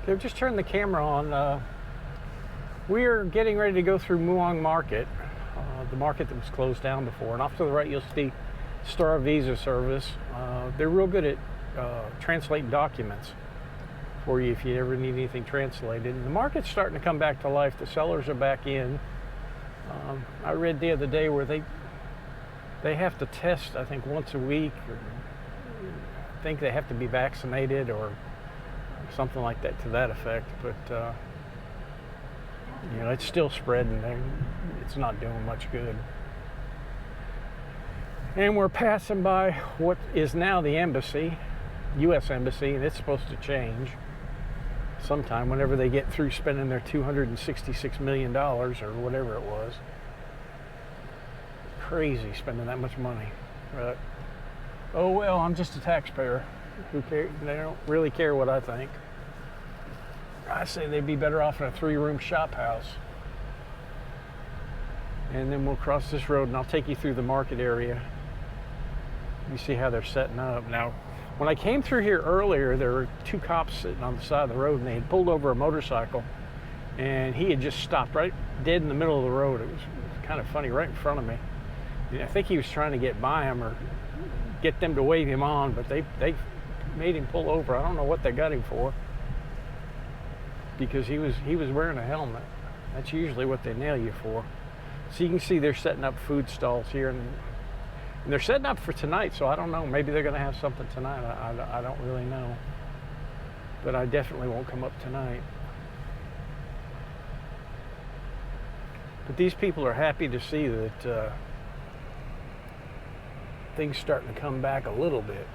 They've just turned the camera on. We're getting ready to go through Muang Market, the market that was closed down before. And off to the right, you'll see Star Visa service. They're real good at translating documents for you if you ever need anything translated. And the market's starting to come back to life. The sellers are back in. I read the other day where they have to test, I think, once a week, or I think they have to be vaccinated or something like that to that effect. But you know, it's still spreading. It's not doing much good. And we're passing by what is now the embassy, U.S. Embassy, and it's supposed to change sometime whenever they get through spending their $266 million or whatever it was. Crazy spending that much money. But, oh well, I'm just a taxpayer. Who cares? They don't really care what I think. I say they'd be better off in a 3-room shop house. And then we'll cross this road and I'll take you through the market area. You see how they're setting up. Now, when I came through here earlier, there were 2 cops sitting on the side of the road and they had pulled over a motorcycle and he had just stopped right dead in the middle of the road. It was kind of funny, right in front of me. I think he was trying to get by him or get them to wave him on, but they made him pull over. I don't know what they got him for, because he was wearing a helmet. That's usually what they nail you for. So you can see they're setting up food stalls here, and they're setting up for tonight, so I don't know. Maybe they're going to have something tonight. I don't really know. But I definitely won't come up tonight. But these people are happy to see that things starting to come back a little bit.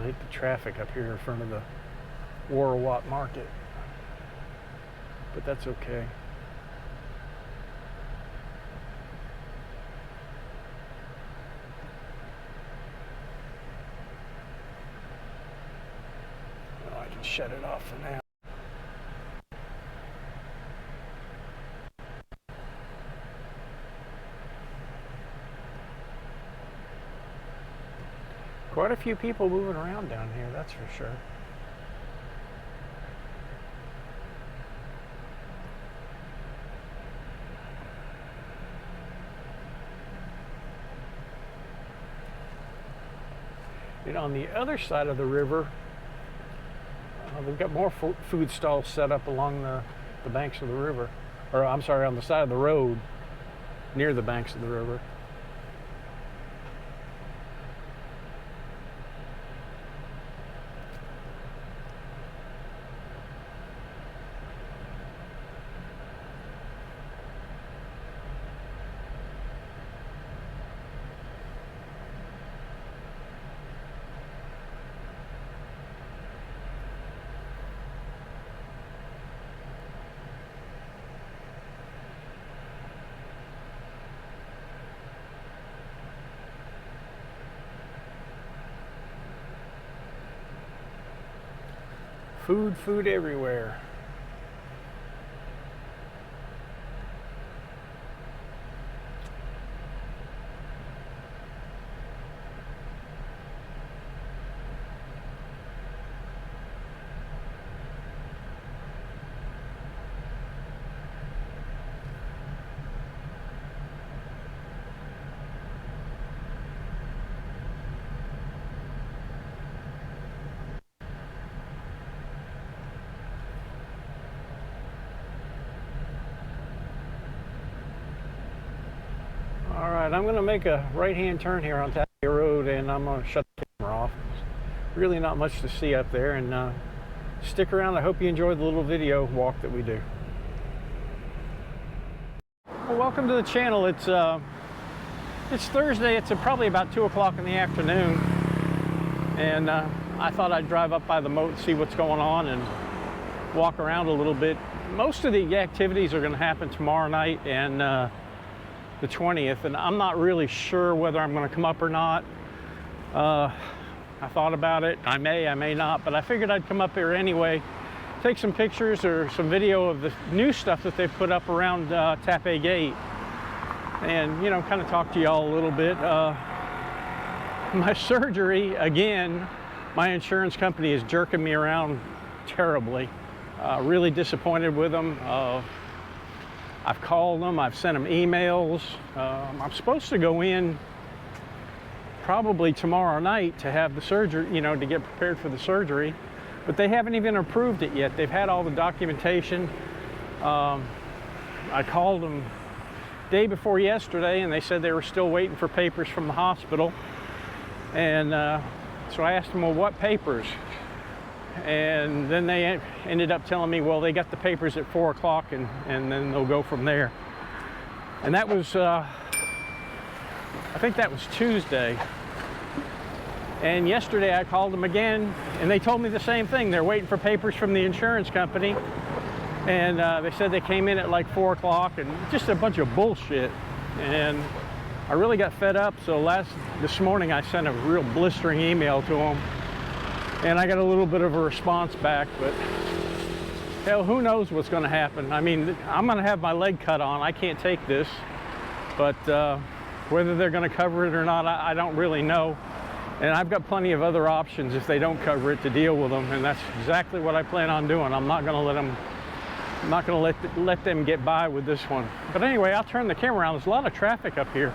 I hate the traffic up here in front of the Warawat Market, but that's okay. Well, I can shut it off for now. Quite a few people moving around down here, that's for sure. And on the other side of the river, we've got more food stalls set up along the banks of the river. Or I'm sorry, on the side of the road near the banks of the river. Food everywhere. All right, I'm going to make a right-hand turn here on Tha Phae Road, and I'm going to shut the camera off. There's really not much to see up there, and stick around. I hope you enjoyed the little video walk that we do. Well, welcome to the channel. It's Thursday. It's probably about 2 o'clock in the afternoon, and I thought I'd drive up by the moat and see what's going on and walk around a little bit. Most of the activities are going to happen tomorrow night and the 20th, and I'm not really sure whether I'm going to come up or not. I thought about it. I may not, but I figured I'd come up here anyway, take some pictures or some video of the new stuff that they've put up around Tha Phae Gate, and you know, kind of talk to y'all a little bit. my surgery, again, my insurance company is jerking me around terribly. Really disappointed with them. I've called them, I've sent them emails. I'm supposed to go in probably tomorrow night to have the surgery, you know, to get prepared for the surgery, but they haven't even approved it yet. They've had all the documentation. I called them day before yesterday and they said they were still waiting for papers from the hospital. And so I asked them, well, what papers? And then they ended up telling me, well, they got the papers at 4 o'clock and then they'll go from there. And that was, I think that was Tuesday. And yesterday I called them again and they told me the same thing. They're waiting for papers from the insurance company. And they said they came in at like 4 o'clock, and just a bunch of bullshit. And I really got fed up, so this morning I sent a real blistering email to them. And I got a little bit of a response back, but hell, who knows what's gonna happen. I mean, I'm gonna have my leg cut on. I can't take this, but whether they're gonna cover it or not, I don't really know. And I've got plenty of other options if they don't cover it to deal with them, and that's exactly what I plan on doing. I'm not gonna let them let them get by with this one. But anyway, I'll turn the camera around. There's a lot of traffic up here.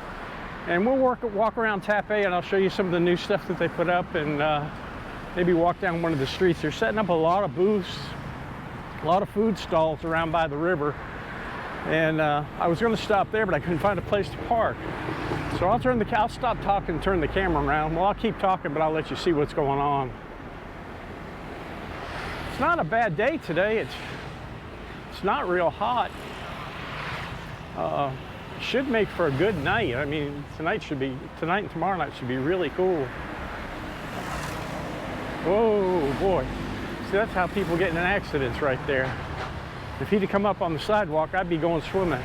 And we'll walk around Tha Phae and I'll show you some of the new stuff that they put up, and maybe walk down one of the streets. They're setting up a lot of booths, a lot of food stalls around by the river. And I was gonna stop there, but I couldn't find a place to park. So I'll stop talking and turn the camera around. Well, I'll keep talking, but I'll let you see what's going on. It's not a bad day today. It's not real hot. Should make for a good night. I mean, tonight and tomorrow night should be really cool. Whoa, boy. See, that's how people get in accidents right there. If he'd have come up on the sidewalk, I'd be going swimming.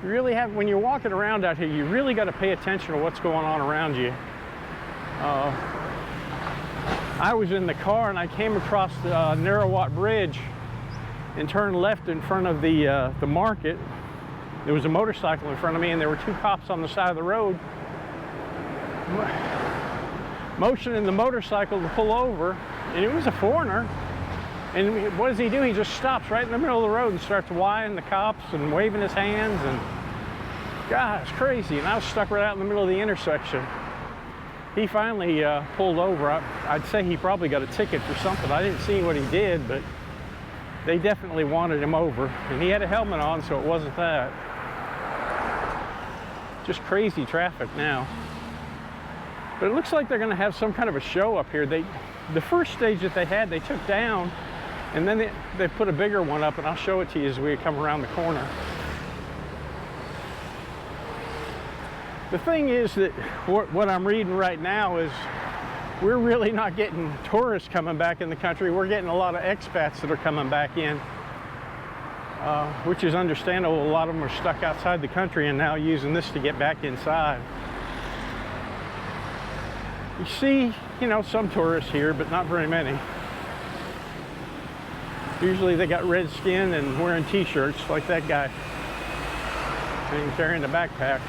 You really have, when you're walking around out here, you really got to pay attention to what's going on around you. I was in the car and I came across the Narrowat Bridge and turned left in front of the market. There was a motorcycle in front of me and there were 2 cops on the side of the road motioning the motorcycle to pull over, and it was a foreigner. And what does he do? He just stops right in the middle of the road and starts whining the cops and waving his hands, and God, it's crazy. And I was stuck right out in the middle of the intersection. He finally pulled over. I'd say he probably got a ticket for something. I didn't see what he did, but they definitely wanted him over. And he had a helmet on, so it wasn't that. Just crazy traffic now. But it looks like they're gonna have some kind of a show up here. The first stage that they had, they took down, and then they put a bigger one up, and I'll show it to you as we come around the corner. The thing is that what I'm reading right now is we're really not getting tourists coming back in the country. We're getting a lot of expats that are coming back in, which is understandable. A lot of them are stuck outside the country and now using this to get back inside. You see, you know, some tourists here, but not very many. Usually they got red skin and wearing t-shirts like that guy and carrying a backpack.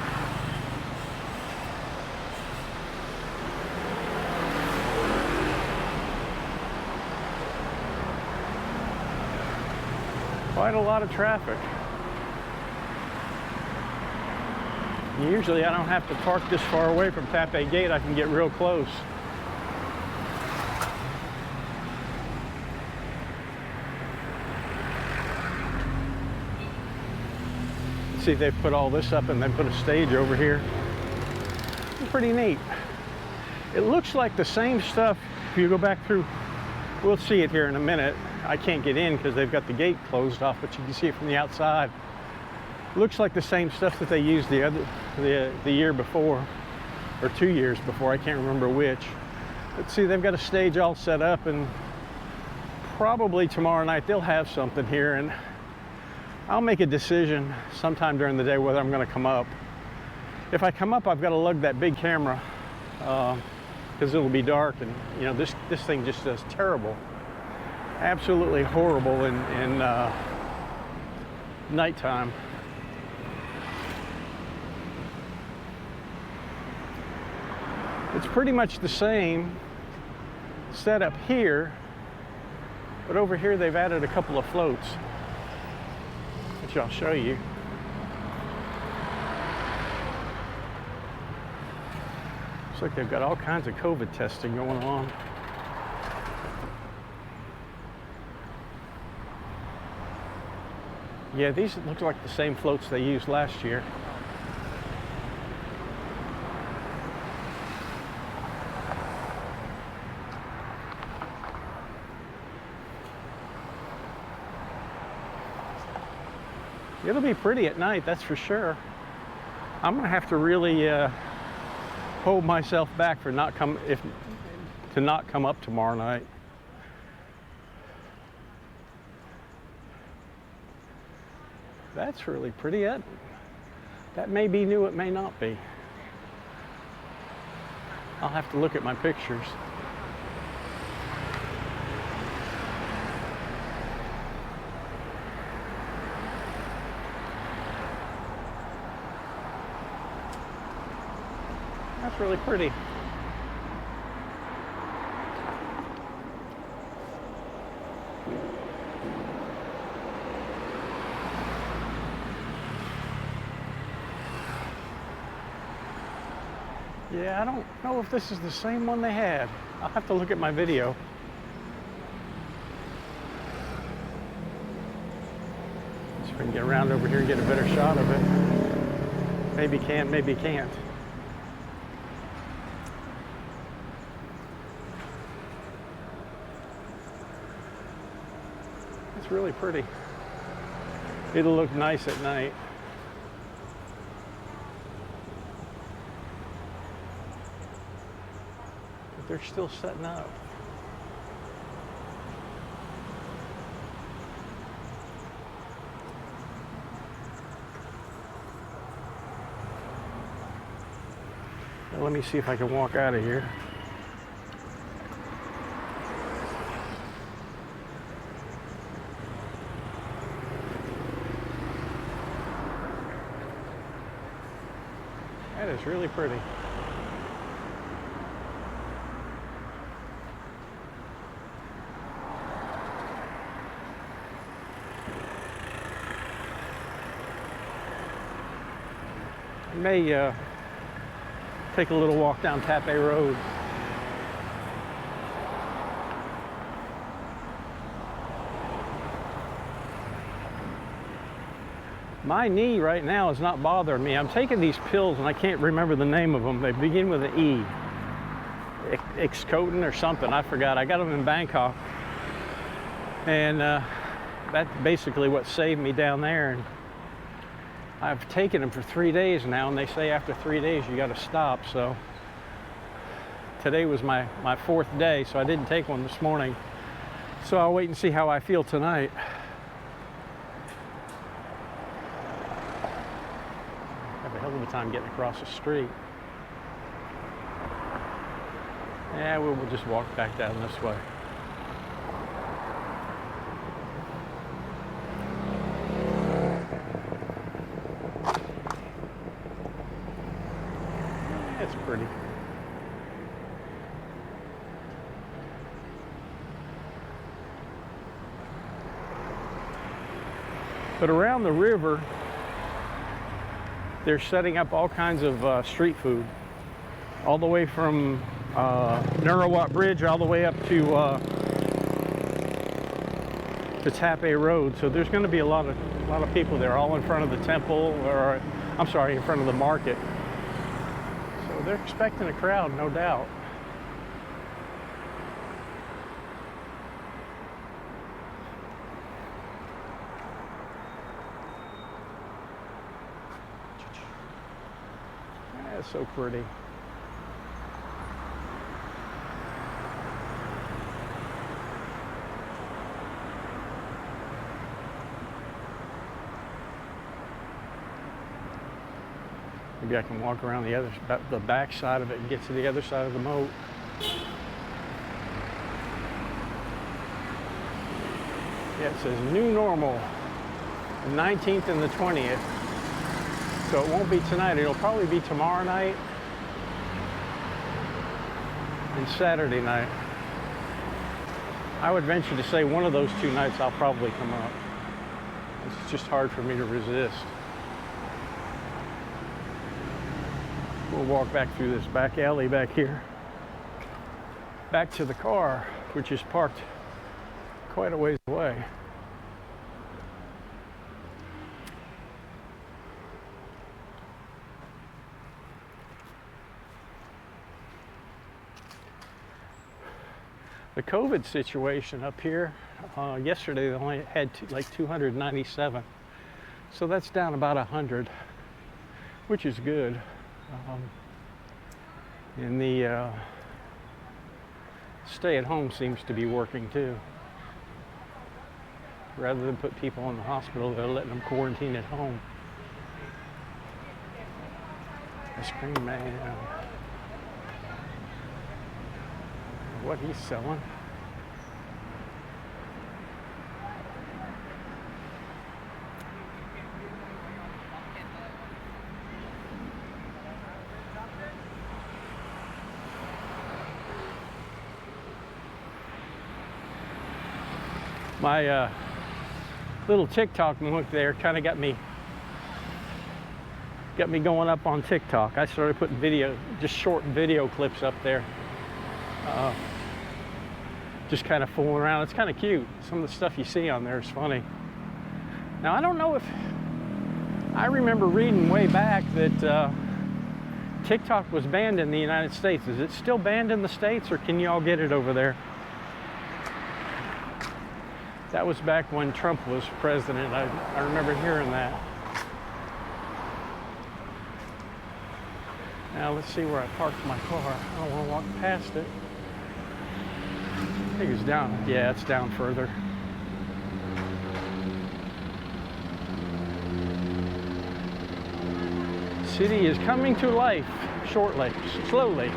Quite a lot of traffic. Usually I don't have to park this far away from Tha Phae Gate. I can get real close. See, they've put all this up and then put a stage over here. It's pretty neat. It looks like the same stuff. If you go back through, we'll see it here in a minute. I can't get in because they've got the gate closed off, but you can see it from the outside. Looks like the same stuff that they used the year before, or 2 years before, I can't remember which. But see, they've got a stage all set up, and probably tomorrow night they'll have something here, and I'll make a decision sometime during the day whether I'm gonna come up. If I come up, I've got to lug that big camera because it'll be dark, and you know, this thing just does terrible, absolutely horrible in nighttime. It's pretty much the same setup here, but over here they've added a couple of floats, which I'll show you. Looks like they've got all kinds of COVID testing going on. Yeah, these look like the same floats they used last year. It'll be pretty at night, that's for sure. I'm gonna have to really hold myself back for not come up tomorrow night. That's really pretty. That may be new, it may not be. I'll have to look at my pictures. That's really pretty. Yeah, I don't know if this is the same one they had. I'll have to look at my video. See if I can get around over here and get a better shot of it. Maybe can, maybe can't. It's really pretty. It'll look nice at night. But they're still setting up. Now let me see if I can walk out of here. That is really pretty. I may take a little walk down Tha Phae Road. My knee right now is not bothering me. I'm taking these pills and I can't remember the name of them. They begin with an E. Excotin or something, I forgot. I got them in Bangkok. And that's basically what saved me down there. And I've taken them for 3 days now, and they say after 3 days you got to stop. So today was my 4th day, so I didn't take one this morning. So I'll wait and see how I feel tonight. Have a hell of a time getting across the street. Yeah, we'll just walk back down this way. It's pretty. But around the river, they're setting up all kinds of street food, all the way from Nurawat Bridge all the way up to Tha Phae Road. So there's going to be a lot of people there, all in front of the temple, or I'm sorry, in front of the market. So they're expecting a crowd, no doubt. That's so pretty. Maybe I can walk around the back side of it and get to the other side of the moat. Yeah, it says new normal, the 19th and the 20th. So it won't be tonight, it'll probably be tomorrow night. and Saturday night. I would venture to say one of those 2 nights I'll probably come up. It's just hard for me to resist. We'll walk back through this back alley back here, back to the car, which is parked quite a ways away. The COVID situation up here, yesterday they only had like 297. So that's down about 100, which is good. And the stay at home seems to be working too. Rather than put people in the hospital, they're letting them quarantine at home. Ice cream man. What he's selling. My little TikTok look there kind of got me going up on TikTok. I started putting just short video clips up there. Just kind of fooling around. It's kind of cute. Some of the stuff you see on there is funny. Now, I don't know if I remember reading way back that TikTok was banned in the United States. Is it still banned in the States, or can you all get it over there? That was back when Trump was president. I remember hearing that. Now let's see where I parked my car. I don't want to walk past it. I think it's down. Yeah, it's down further. City is coming to life shortly, slowly.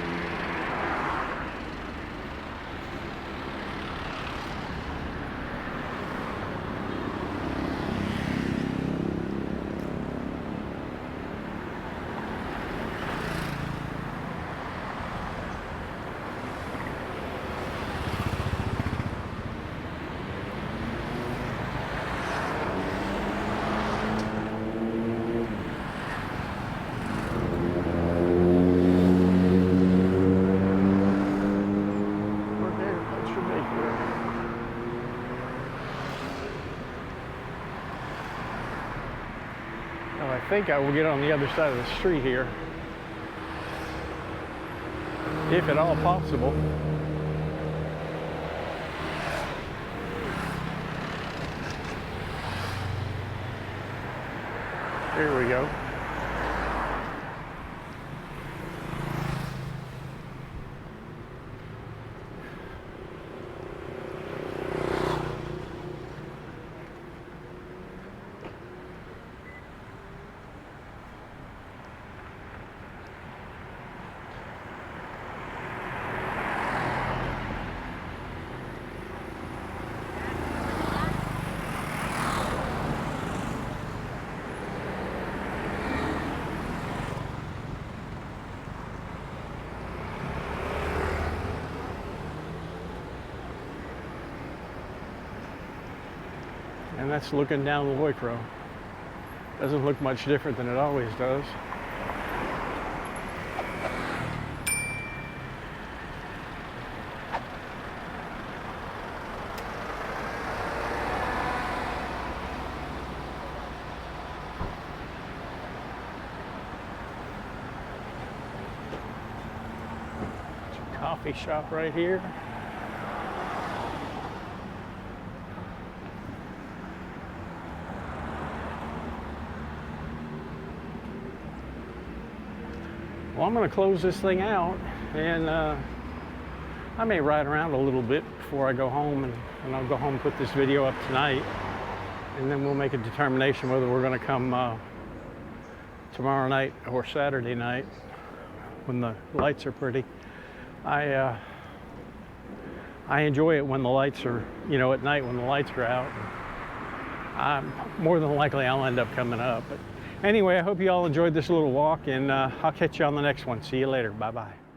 I think I will get on the other side of the street here, if at all possible. There we go. And that's looking down the Loicro. Doesn't look much different than it always does. Coffee shop right here. Well, I'm going to close this thing out, and I may ride around a little bit before I go home, and I'll go home and put this video up tonight, and then we'll make a determination whether we're going to come tomorrow night or Saturday night when the lights are pretty. I enjoy it when the lights are, you know, at night when the lights are out. More than likely I'll end up coming up. But anyway, I hope you all enjoyed this little walk, and I'll catch you on the next one. See you later. Bye-bye.